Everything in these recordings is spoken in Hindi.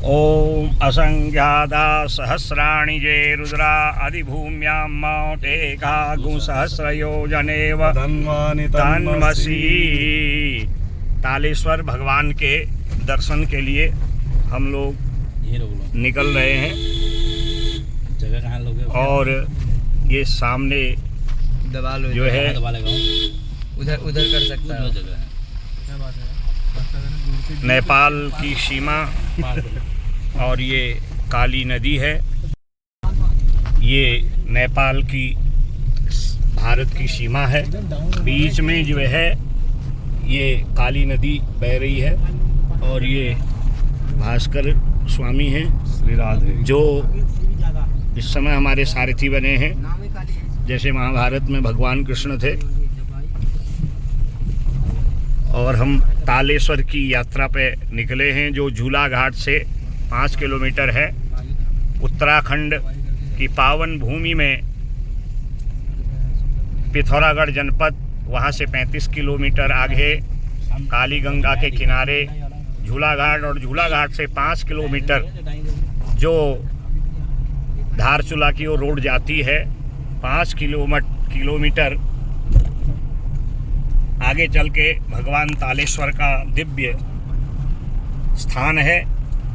ओम असंख्याता सहस्राणि जे रुद्रा अधिभूम्यां मौटेका गुसहस्रयोजनेव तन्मसि। तालेश्वर भगवान के दर्शन के लिए हम लोग निकल रहे हैं। जगह कहाँ लोगे? और ये सामने दबा लो जो है उधर कर सकता है। जगह है। नेपाल की सीमा और ये काली नदी है। ये नेपाल की भारत की सीमा है। बीच में जो है ये काली नदी बह रही है और ये भास्कर स्वामी हैं श्री राधे, जो इस समय हमारे सारथी बने हैं। जैसे महाभारत में भगवान कृष्ण थे। और हम तालेश्वर की यात्रा पे निकले हैं, जो झूला घाट से 5 किलोमीटर है। उत्तराखंड की पावन भूमि में पिथौरागढ़ जनपद, वहाँ से 35 किलोमीटर आगे काली गंगा के किनारे झूला घाट, और झूला घाट से 5 किलोमीटर जो धारचूला की ओर रोड जाती है, 5 किलोमीटर आगे चल के भगवान तालेश्वर का दिव्य स्थान है।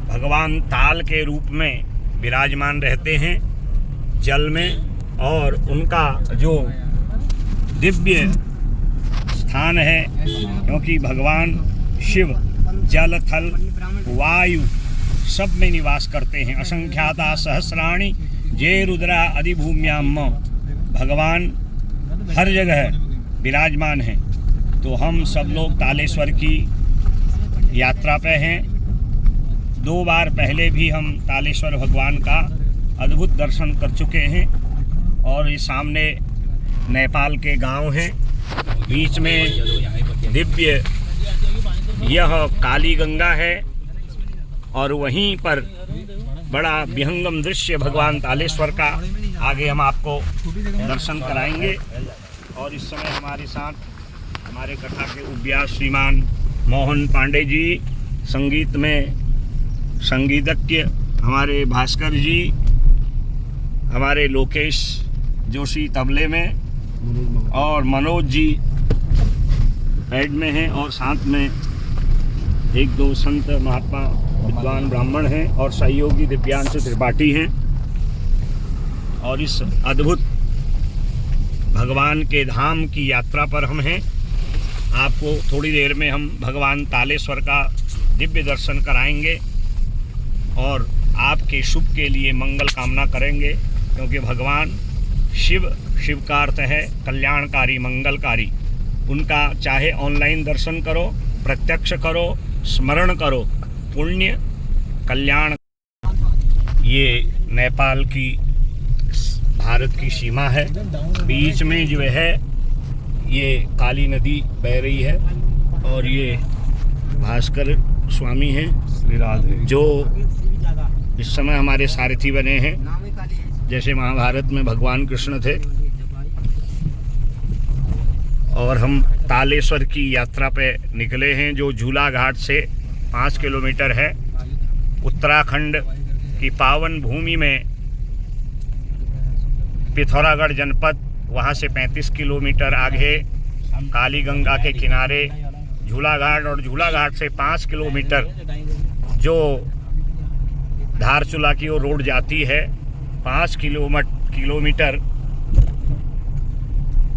भगवान ताल के रूप में विराजमान रहते हैं जल में, और उनका जो दिव्य स्थान है, क्योंकि भगवान शिव जल थल वायु सब में निवास करते हैं। असंख्याता सहस्राणि जे रुद्रा अधिभूम्यां भगवान हर जगह विराजमान हैं। तो हम सब लोग तालेश्वर की यात्रा पे हैं। 2 बार पहले भी हम तालेश्वर भगवान का अद्भुत दर्शन कर चुके हैं। और ये सामने नेपाल के गांव हैं। बीच में दिव्य यह काली गंगा है, और वहीं पर बड़ा विहंगम दृश्य भगवान तालेश्वर का आगे हम आपको दर्शन कराएंगे। और इस समय हमारे साथ हमारे कथा के उव्यास श्रीमान मोहन पांडे जी, संगीत में संगीतज्ञ हमारे भास्कर जी, हमारे लोकेश जोशी तबले में, और मनोज जी हेड में हैं, और साथ में 1-2 संत महात्मा विद्वान ब्राह्मण हैं, और सहयोगी दिव्यांशु त्रिपाठी हैं। और इस अद्भुत भगवान के धाम की यात्रा पर हम हैं। आपको थोड़ी देर में हम भगवान तालेश्वर का दिव्य दर्शन कराएंगे और आपके शुभ के लिए मंगल कामना करेंगे, क्योंकि भगवान शिव का अर्थ है कल्याणकारी, मंगलकारी। उनका चाहे ऑनलाइन दर्शन करो, प्रत्यक्ष करो, स्मरण करो, पुण्य कल्याण। ये नेपाल की भारत की सीमा है। बीच में जो है ये काली नदी बह रही है, और ये भास्कर स्वामी हैं श्री राधे, जो इस समय हमारे सारथी बने हैं। जैसे महाभारत में भगवान कृष्ण थे। और हम तालेश्वर की यात्रा पे निकले हैं, जो झूला घाट से 5 किलोमीटर है। उत्तराखंड की पावन भूमि में पिथौरागढ़ जनपद, वहाँ से 35 किलोमीटर आगे काली गंगा के किनारे झूला घाट, और झूला घाट से 5 किलोमीटर जो धारचूला की ओर रोड जाती है, 5 किलोमीटर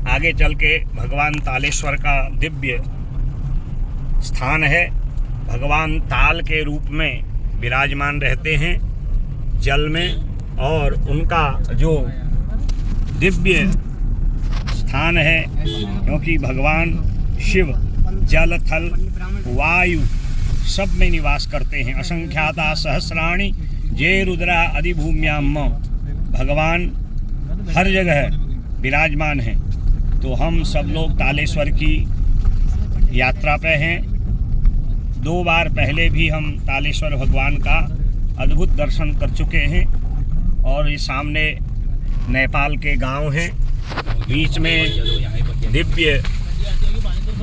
आगे चल के भगवान तालेश्वर का दिव्य स्थान है। भगवान ताल के रूप में विराजमान रहते हैं जल में, और उनका जो दिव्य स्थान है, क्योंकि भगवान शिव जल थल वायु सब में निवास करते हैं। असंख्याता सहस्राणि जे रुद्रा अधिभूम्यां भगवान हर जगह विराजमान हैं। तो हम सब लोग तालेश्वर की यात्रा पे हैं। 2 बार पहले भी हम तालेश्वर भगवान का अद्भुत दर्शन कर चुके हैं। और ये सामने नेपाल के गांव हैं। बीच में दिव्य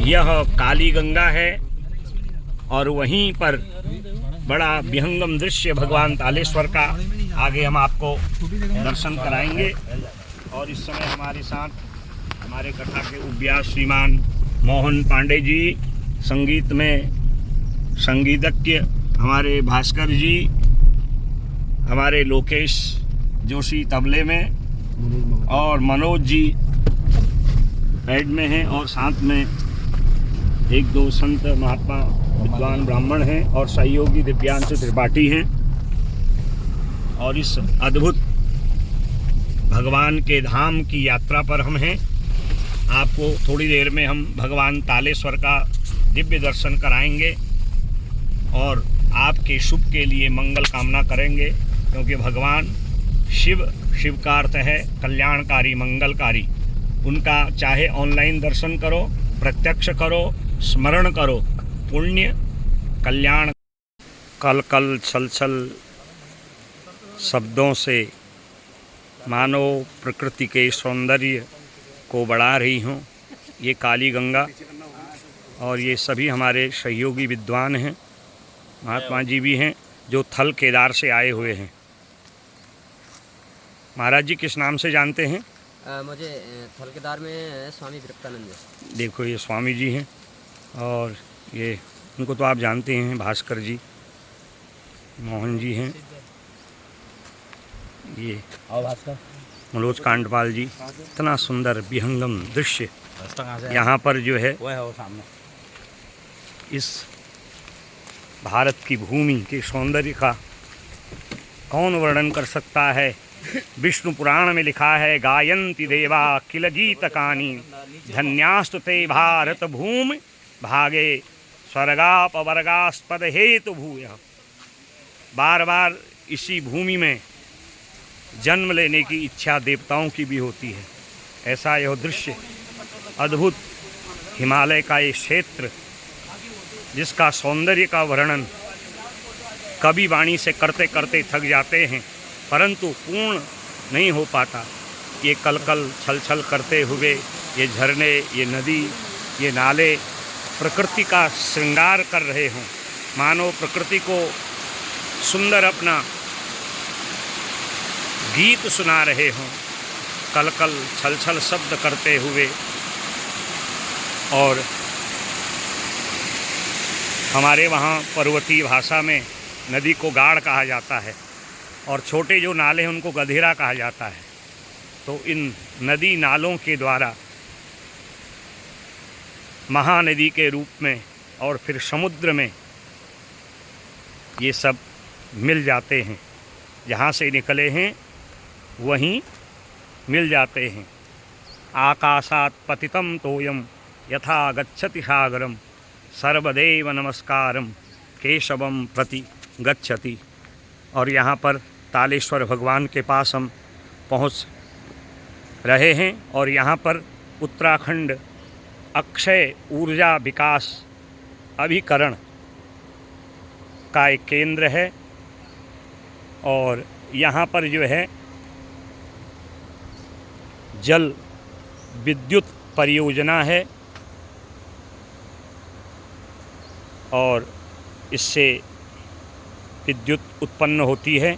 यह काली गंगा है, और वहीं पर बड़ा विहंगम दृश्य भगवान तालेश्वर का आगे हम आपको दर्शन कराएंगे। और इस समय हमारे साथ हमारे कथा के उपव्यास श्रीमान मोहन पांडे जी, संगीत में संगीतज्ञ हमारे भास्कर जी, हमारे लोकेश जोशी तबले में और मनोज जी पैड में हैं, और साथ में एक दो संत महात्मा विद्वान ब्राह्मण हैं और सहयोगी दिव्यांशु त्रिपाठी हैं। और इस अद्भुत भगवान के धाम की यात्रा पर हम हैं। आपको थोड़ी देर में हम भगवान तालेश्वर का दिव्य दर्शन कराएंगे और आपके शुभ के लिए मंगल कामना करेंगे, क्योंकि भगवान शिव, शिव का अर्थ है कल्याणकारी, मंगलकारी। उनका चाहे ऑनलाइन दर्शन करो, प्रत्यक्ष करो, स्मरण करो, पुण्य कल्याण। कल कल छल छल शब्दों से मानो प्रकृति के सौंदर्य को बढ़ा रही हूँ। ये काली गंगा और ये सभी हमारे सहयोगी विद्वान हैं, महात्मा जी भी हैं जो थल केदार से आए हुए हैं। महाराज जी किस नाम से जानते हैं? मुझे थल केदार में स्वामी विरक्तानंद। देखो ये स्वामी जी हैं और ये उनको तो आप जानते हैं, भास्कर जी, मोहन जी हैं, ये और भास्कर मनोज कांडपाल जी। इतना सुंदर विहंगम दृश्य यहाँ पर जो है वो सामने। इस भारत की भूमि के सौंदर्य का कौन वर्णन कर सकता है। विष्णु पुराण में लिखा है, गायन्ति देवा किल गीतकानि धन्यास्तु ते भारत भूमि भागे स्वर्गापवर्गास्पद हेतु भूयः। बार बार इसी भूमि में जन्म लेने की इच्छा देवताओं की भी होती है। ऐसा यह दृश्य अद्भुत हिमालय का ये क्षेत्र, जिसका सौंदर्य का वर्णन कवि वाणी से करते करते थक जाते हैं, परंतु पूर्ण नहीं हो पाता। ये कल कल छल छल करते हुए ये झरने, ये नदी, ये नाले प्रकृति का श्रृंगार कर रहे हों, मानो प्रकृति को सुंदर अपना गीत सुना रहे हों, कल कल छल छल शब्द करते हुए। और हमारे वहाँ पर्वतीय भाषा में नदी को गाढ़ कहा जाता है और छोटे जो नाले हैं उनको गधेरा कहा जाता है। तो इन नदी नालों के द्वारा महानदी के रूप में और फिर समुद्र में ये सब मिल जाते हैं। जहाँ से निकले हैं वहीं मिल जाते हैं। आकाशात पतितं तोयम यथा गच्छति सागरम सर्वदेव नमस्कारम केशवम प्रति गच्छति। और यहाँ पर तालेश्वर भगवान के पास हम पहुँच रहे हैं और यहाँ पर उत्तराखंड अक्षय ऊर्जा विकास अभिकरण का एक केंद्र है और यहाँ पर जो है जल विद्युत परियोजना है और इससे विद्युत उत्पन्न होती है।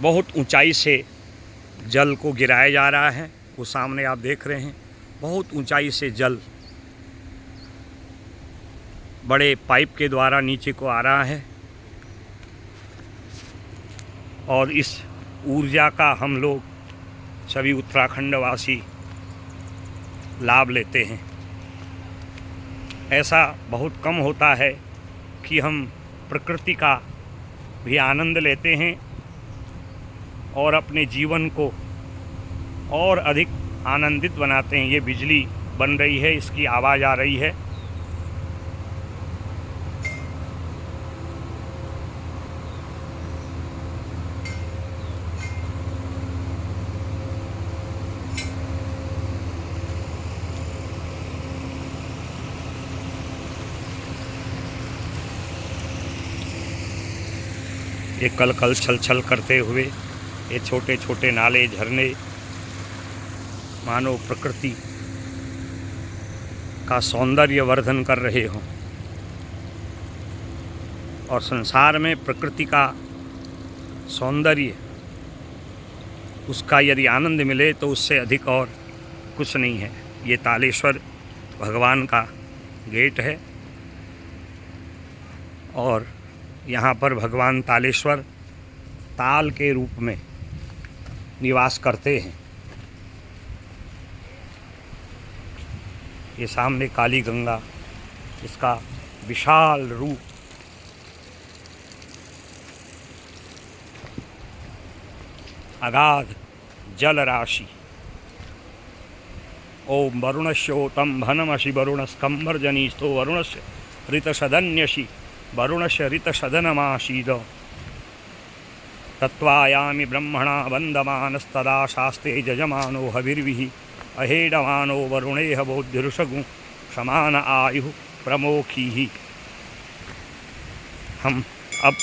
बहुत ऊंचाई से जल को गिराया जा रहा है, वो सामने आप देख रहे हैं। बहुत ऊंचाई से जल बड़े पाइप के द्वारा नीचे को आ रहा है और इस ऊर्जा का हम लोग सभी उत्तराखंड वासी लाभ लेते हैं। ऐसा बहुत कम होता है कि हम प्रकृति का भी आनंद लेते हैं और अपने जीवन को और अधिक आनंदित बनाते हैं। ये बिजली बन रही है, इसकी आवाज़ आ रही है। ये कल कल छल छल करते हुए ये छोटे छोटे नाले झरने मानो प्रकृति का सौंदर्य वर्धन कर रहे हों। और संसार में प्रकृति का सौंदर्य, उसका यदि आनंद मिले तो उससे अधिक और कुछ नहीं है। ये तालेश्वर भगवान का गेट है और यहाँ पर भगवान तालेश्वर ताल के रूप में निवास करते हैं। ये सामने काली गंगा, इसका विशाल रूप, अगाध जल राशि। ओम वरुणस्योतं भनमसि वरुणस्कंभर्जनीस्थो वरुणस्य ऋतसदन्यसि वरुणस्य ऋतसदनमासीद तत्त्वायामि ब्रह्मणा वन्दमानस्तदा शास्ते जजमानो हविर्भिः अहेडमानो वरुणेह बोधिरुषगु समान आयुः प्रमोखीः। हम अब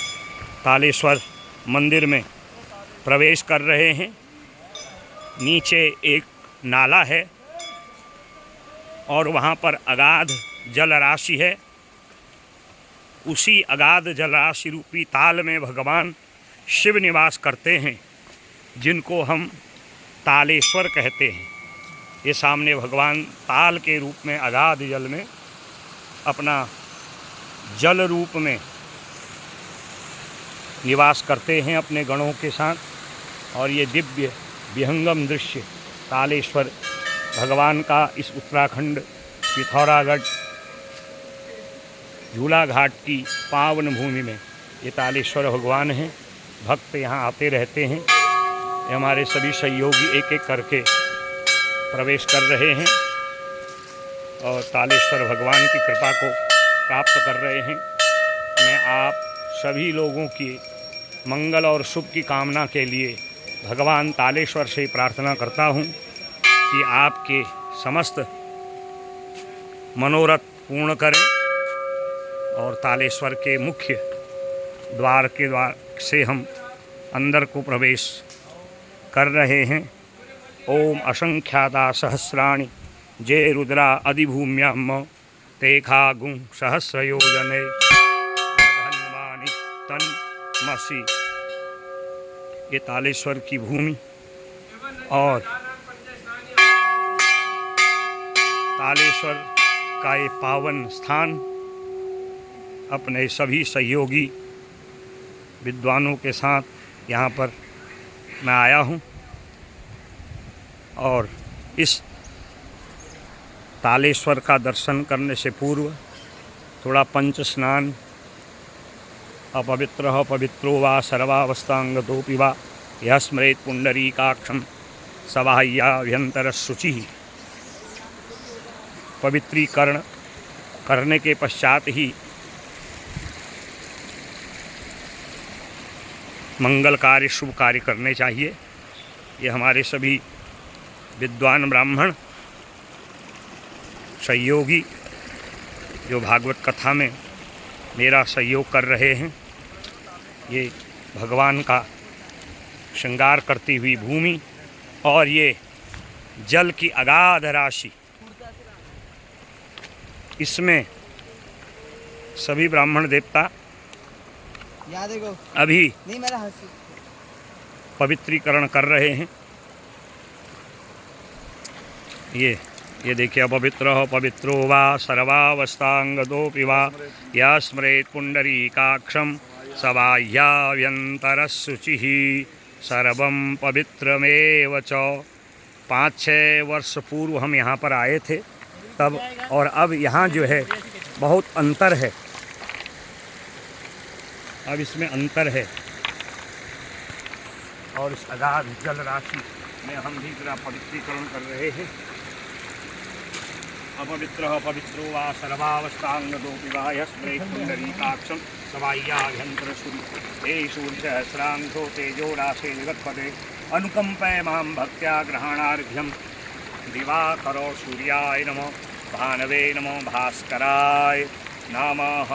तालेश्वर मंदिर में प्रवेश कर रहे हैं। नीचे एक नाला है और वहाँ पर अगाध जल राशि है। उसी अगाध जल राशि रूपी ताल में भगवान शिव निवास करते हैं, जिनको हम तालेश्वर कहते हैं। ये सामने भगवान ताल के रूप में अगाध जल में अपना जल रूप में निवास करते हैं अपने गणों के साथ। और ये दिव्य विहंगम दृश्य तालेश्वर भगवान का इस उत्तराखंड पिथौरागढ़ झूला घाट की पावन भूमि में ये तालेश्वर भगवान हैं। भक्त यहाँ आते रहते हैं। ये हमारे सभी सहयोगी एक एक करके प्रवेश कर रहे हैं और तालेश्वर भगवान की कृपा को प्राप्त कर रहे हैं। मैं आप सभी लोगों की मंगल और शुभ की कामना के लिए भगवान तालेश्वर से प्रार्थना करता हूँ कि आपके समस्त मनोरथ पूर्ण करें और तालेश्वर के मुख्य द्वार से हम अंदर को प्रवेश कर रहे हैं। ओम असंख्याता सहस्राणि जय रुद्रा अधिभूम्याम तेखागुं सहस्रयोजने धन्वानि तन्मसि। ये तालेश्वर की भूमि और तालेश्वर का ये पावन स्थान अपने सभी सहयोगी विद्वानों के साथ यहाँ पर मैं आया हूँ और इस तालेश्वर का दर्शन करने से पूर्व थोड़ा पंच स्नान, अपवित्रः पवित्रो वा सर्वावस्थांगतोऽपि वा यः स्मरेत् पुंडरीकाक्षं स बाह्याभ्यन्तरशुचिः। पवित्रीकरण करने के पश्चात ही मंगल कार्य, शुभ कार्य करने चाहिए। ये हमारे सभी विद्वान ब्राह्मण सहयोगी जो भागवत कथा में मेरा सहयोग कर रहे हैं, ये भगवान का श्रृंगार करती हुई भूमि और ये जल की अगाध राशि, इसमें सभी ब्राह्मण देवता अभी पवित्रीकरण कर रहे हैं। ये देखिए, अपवित्रः पवित्रो वा सर्वावस्थांगतोऽपि वा यः स्मरेत् पुंडरीकाक्षं स बाह्याभ्यन्तरशुचिः सर्वं पवित्रमेव च। 5-6 वर्ष पूर्व हम यहाँ पर आए थे तब, और अब यहाँ जो है बहुत अंतर है। अब इसमें अंतर है और इस अगाध जल राशि में हम भी जरा पवित्रीकरण कर रहे हैं। अपवित्रः पवित्रो वा सर्वावस्थांगतोऽपि वा यः स्मरेत् पुंडरीकाक्षं स बाह्याभ्यन्तरशुचिः हे सूर्यसहस्रांशो तेजोराशे निगत्पते अनुकंपय मां भक्त्या ग्रहणार्घ्यं दिवाकरो सूर्याय नमः भानवे नमो भास्कराय नमः।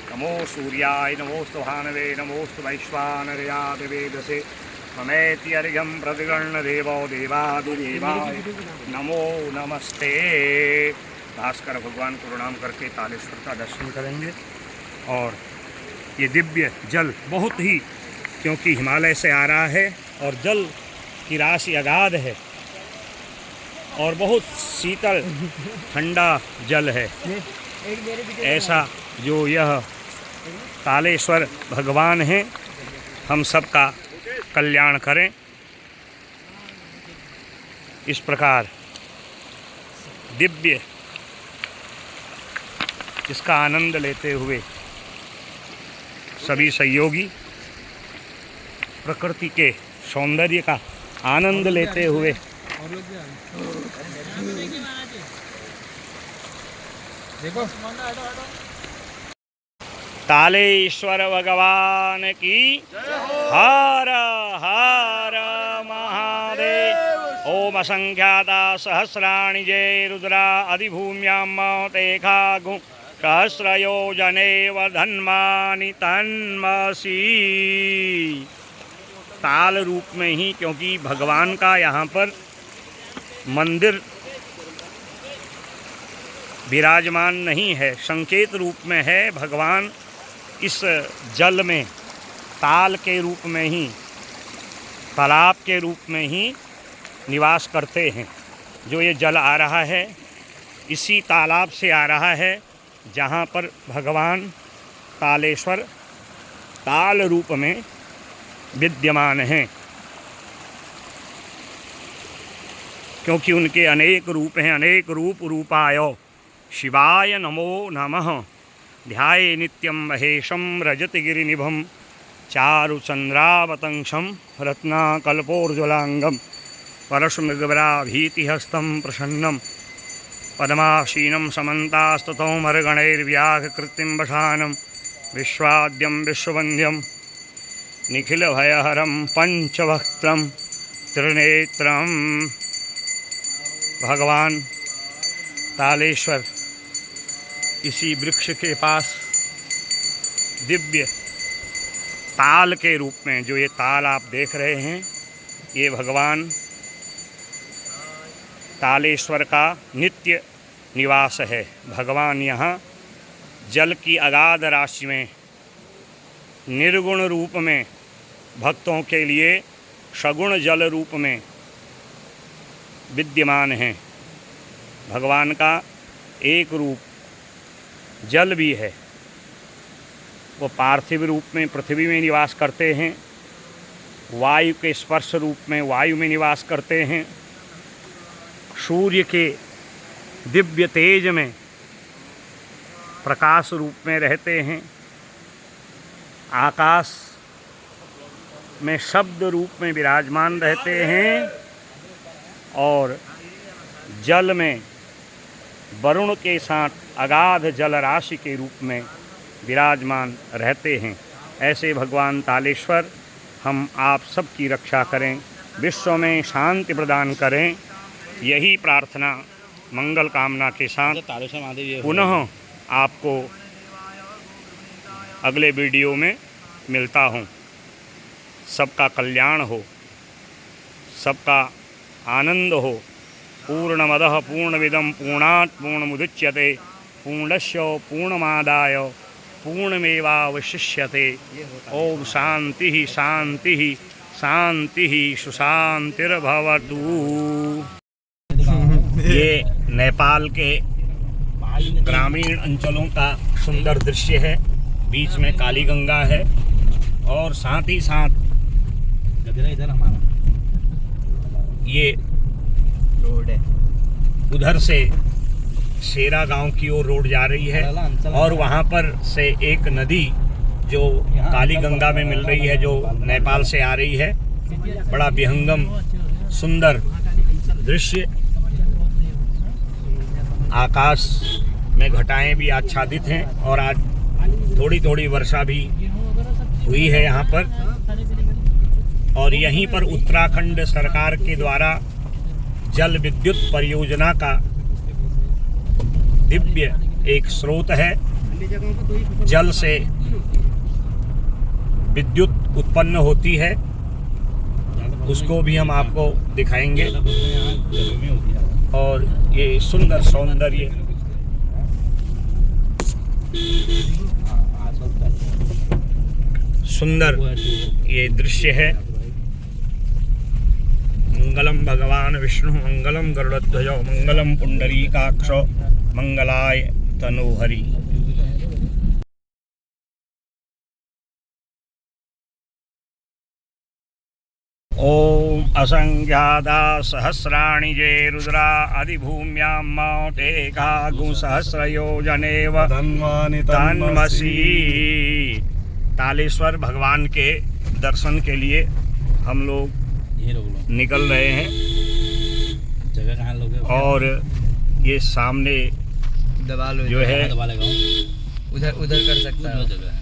नमो सूर्याय नमोस्तु भानवे नमोस्तु वैश्वानराय वेदसे ममेति अर्घ्यं प्रतिगृह्ण देवो देवादिदेवाय नमो नमस्ते। भास्कर भगवान को प्रणाम करके तालेश्वर का दर्शन करेंगे और ये दिव्य जल बहुत ही, क्योंकि हिमालय से आ रहा है और जल की राशि अगाध है और बहुत शीतल ठंडा जल है। ऐसा जो यह तालेश्वर भगवान हैं, हम सबका कल्याण करें। इस प्रकार दिव्य इसका आनंद लेते हुए सभी सहयोगी प्रकृति के सौंदर्य का आनंद लेते हुए देखो तालेश्वर भगवान की हर हर महादेव। ओम असंख्याता सहस्राणि जय रुद्रा अधिभूम्यां तेखागु सहस्रयोजनेव धन्मानि तन्मसि। ताल रूप में ही, क्योंकि भगवान का यहाँ पर मंदिर विराजमान नहीं है, संकेत रूप में है। भगवान इस जल में ताल के रूप में ही, तालाब के रूप में ही निवास करते हैं। जो ये जल आ रहा है इसी तालाब से आ रहा है, जहाँ पर भगवान तालेश्वर ताल रूप में विद्यमान हैं। क्योंकि उनके अनेक रूप हैं। अनेक रूप रूपाय शिवाय नमो नमः। ध्याये नित्यं महेशं रजतगिरिनिभं चारुचन्द्रावतंसं रत्नाकल्पोज्ज्वलांगं परशुमृगवराभीतिहस्तं प्रसन्नं पद्मासीनं समन्तास्ततोमर्गणैर्व्याघकृतिं वसानं विश्वाद्यं विश्ववन्द्यं निखिलभयहरं पंचवक्त्रं त्रिनेत्रं। भगवान तालेश्वर इसी वृक्ष के पास दिव्य ताल के रूप में, जो ये ताल आप देख रहे हैं, ये भगवान तालेश्वर का नित्य निवास है। भगवान यहाँ जल की अगाध राशि में निर्गुण रूप में, भक्तों के लिए सगुण जल रूप में विद्यमान हैं। भगवान का एक रूप जल भी है। वो पार्थिव रूप में पृथ्वी में निवास करते हैं, वायु के स्पर्श रूप में वायु में निवास करते हैं, सूर्य के दिव्य तेज में प्रकाश रूप में रहते हैं, आकाश में शब्द रूप में विराजमान रहते हैं और जल में वरुण के साथ अगाध जल राशि के रूप में विराजमान रहते हैं। ऐसे भगवान तालेश्वर हम आप सब की रक्षा करें, विश्व में शांति प्रदान करें। यही प्रार्थना मंगल कामना के साथ पुनः आपको अगले वीडियो में मिलता हूँ। सबका कल्याण हो, सबका आनंद हो। पूर्णमदः पूर्णमिदं पूर्णात् पूर्णमुदच्यते पूर्णस्य पूर्णमादाय पूर्णमेवावशिष्यते। ओम शांति शांति शांति सुशांतिर्भवतु। ये नेपाल के ग्रामीण अंचलों का सुंदर दृश्य है। बीच में काली गंगा है और साथ ही साथ ये रोड है, उधर से शेरा गांव की ओर रोड जा रही है और वहां पर से एक नदी जो काली गंगा में मिल रही है, जो नेपाल से आ रही है। बड़ा विहंगम सुंदर दृश्य। आकाश में घटाएं भी आच्छादित हैं और आज थोड़ी थोड़ी वर्षा भी हुई है यहाँ पर। और यहीं पर उत्तराखंड सरकार के द्वारा जल विद्युत परियोजना का दिव्य एक स्रोत है। जल से विद्युत उत्पन्न होती है, उसको भी हम आपको दिखाएंगे। और ये सुंदर सौंदर्य सुंदर ये दृश्य है। मंगलम भगवान विष्णु मंगलम गरुड़ध्वज मंगलम पुंडरीकाक्ष मंगलाय तनोहरि। ओम असंख्यादा सहस्राणि जे रुद्रा अधिभूम्यां मौटेका गुसहस्रयोजनेव तन्मसि। तालेश्वर भगवान के दर्शन के लिए हम लोग निकल रहे हैं। जगह कहाँ लोगे? और ये सामने दबा लो जो है उधर उधर कर सकता है। जगह है।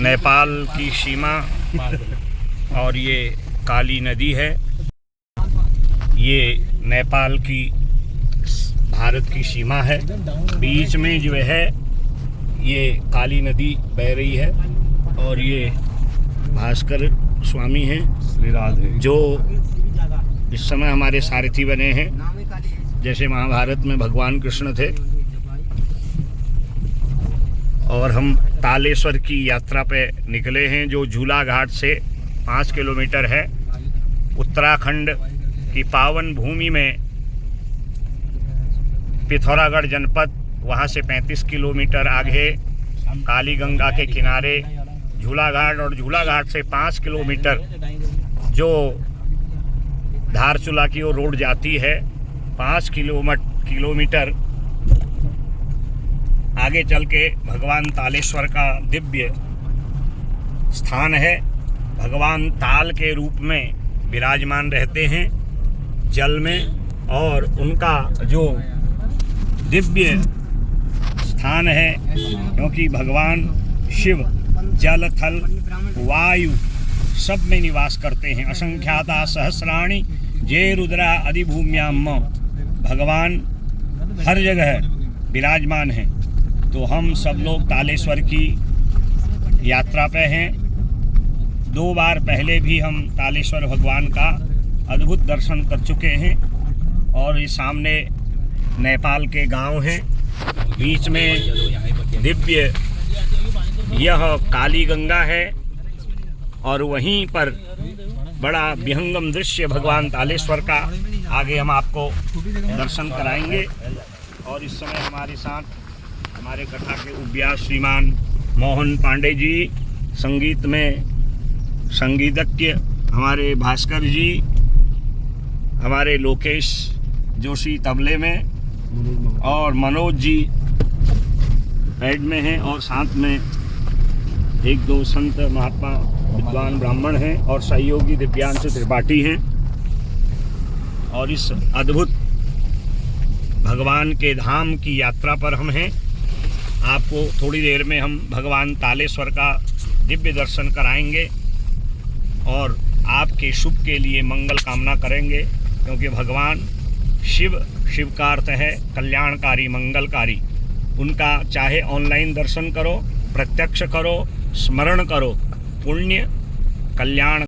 नेपाल की सीमा और ये काली नदी है। ये नेपाल की भारत की सीमा है। बीच में जो है ये काली नदी बह रही है और ये भास्कर स्वामी हैं श्री राधे, जो इस समय हमारे सारथी बने हैं। जैसे महाभारत में भगवान कृष्ण थे। और हम तालेश्वर की यात्रा पे निकले हैं, जो झूला घाट से 5 किलोमीटर है। उत्तराखंड की पावन भूमि में पिथौरागढ़ जनपद, वहाँ से 35 किलोमीटर आगे काली गंगा के किनारे झूला घाट, और झूला घाट से 5 किलोमीटर जो धारचूला की ओर रोड जाती है। 5 किलोमीटर आगे चल के भगवान तालेश्वर का दिव्य स्थान है। भगवान ताल के रूप में विराजमान रहते हैं जल में, और उनका जो दिव्य स्थान है, क्योंकि भगवान शिव जल थल वायु सब में निवास करते हैं। असंख्याता सहस्राणि जे रुद्रा अधिभूम्यां। भगवान हर जगह विराजमान हैं। तो हम सब लोग तालेश्वर की यात्रा पे हैं। 2 बार पहले भी हम तालेश्वर भगवान का अद्भुत दर्शन कर चुके हैं। और ये सामने नेपाल के गांव हैं। बीच में दिव्य यह काली गंगा है, और वहीं पर बड़ा विहंगम दृश्य भगवान तालेश्वर का आगे हम आपको दर्शन कराएंगे। और इस समय हमारे साथ हमारे कथा के उव्यास श्रीमान मोहन पांडे जी, संगीत में संगीतज्ञ हमारे भास्कर जी, हमारे लोकेश जोशी तबले में, और मनोज जी पैड में हैं, और साथ में 1-2 संत महात्मा विद्वान ब्राह्मण हैं, और सहयोगी दिव्यांश त्रिपाठी हैं। और इस अद्भुत भगवान के धाम की यात्रा पर हम हैं। आपको थोड़ी देर में हम भगवान तालेश्वर का दिव्य दर्शन कराएंगे और आपके शुभ के लिए मंगल कामना करेंगे, क्योंकि भगवान शिव का अर्थ है कल्याणकारी, मंगलकारी। उनका चाहे ऑनलाइन दर्शन करो, प्रत्यक्ष करो, स्मरण करो, पुण्य कल्याण